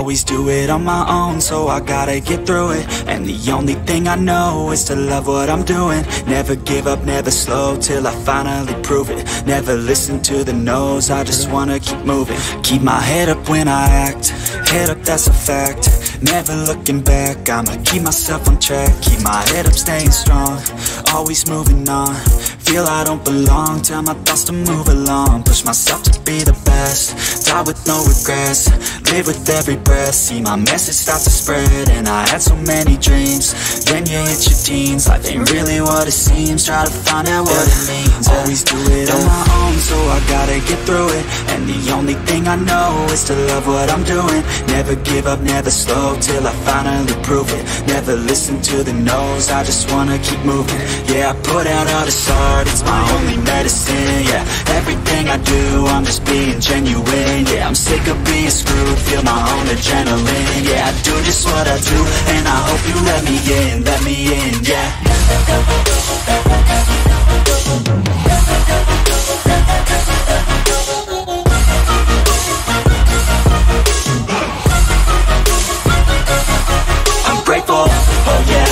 always do it on my own, so I gotta get through it. And the only thing I know is to love what I'm doing. Never give up, never slow, till I finally prove it. Never listen to the no's, I just wanna keep moving. Keep my head up when I act, head up, that's a fact. Never looking back, I'ma keep myself on track. Keep my head up, staying strong, always moving on. Feel I don't belong, tell my thoughts to move along. Push myself to be the best, die with no regrets. Live with every breath, see my message start to spread. And I had so many dreams, then you hit your teens. Life ain't really what it seems, try to find out what it means. Always do it on my own, so I gotta get through it. And the only thing I know is to love what I'm doing. Never give up, never slow, till I finally prove it. Never listen to the no's, I just wanna keep moving. Yeah, I put out all this art, it's my only medicine. Yeah, everything I do, I'm just being genuine. Yeah, I'm sick of being screwed, feel my own adrenaline. Yeah, I do just what I do, and I hope you let me in, yeah. I'm grateful, oh yeah,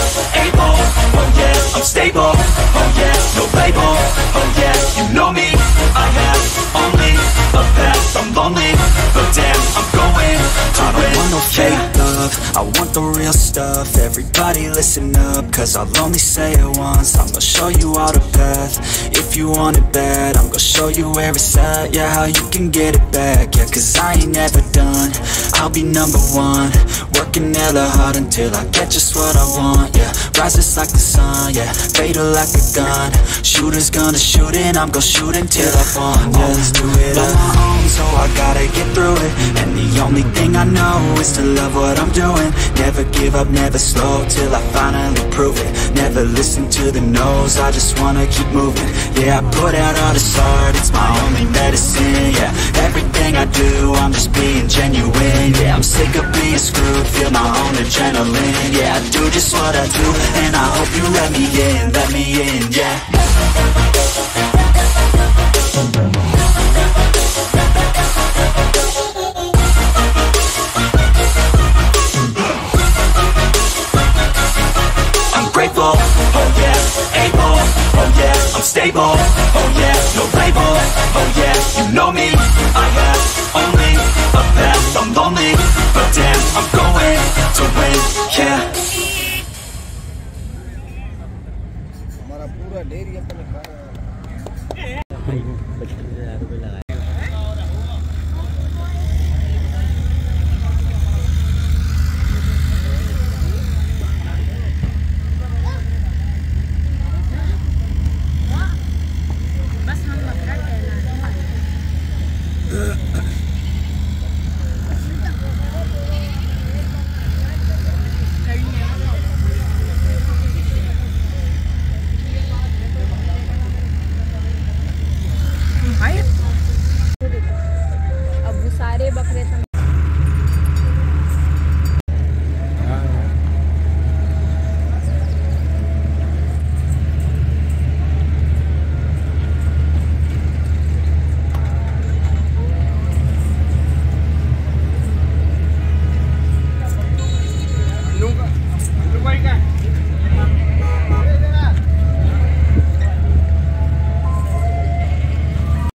able, oh yeah, I'm stable, oh yeah, no label, oh yeah, you know me, I have only a path, I'm lonely, but damn, I'm going to win. I don't want no fake love, I want the real stuff. Everybody listen up, cause I'll only say it once. I'm gonna show you all the path, if you want it bad. I'm gonna show you where it's at, yeah, how you can get it back. Yeah, cause I ain't never done, I'll be number one. Working hella hard until I get just what I want, yeah. Rises like the sun, yeah, fatal like a gun. Shooter's gonna shoot and I'm gonna shoot until I won, yeah. Always do it on my own, so I gotta get through it. And the only thing I know is to love what I'm doing. Never give up, never slow, till I finally prove it. Never listen to the no's, I just wanna keep moving. Yeah, I put out all this art, it's my only medicine. Yeah, everything I do, I'm just being genuine. Yeah, I'm sick of being screwed, feel my own adrenaline. Yeah, I do just what I do, and I hope you let me in, yeah. Grateful, oh yeah, able, oh yeah, I'm stable, oh yeah, no label, oh yeah, you know me, I have only a path, I'm lonely, but damn, I'm going to win, yeah. हमारा पूरा dairy अपने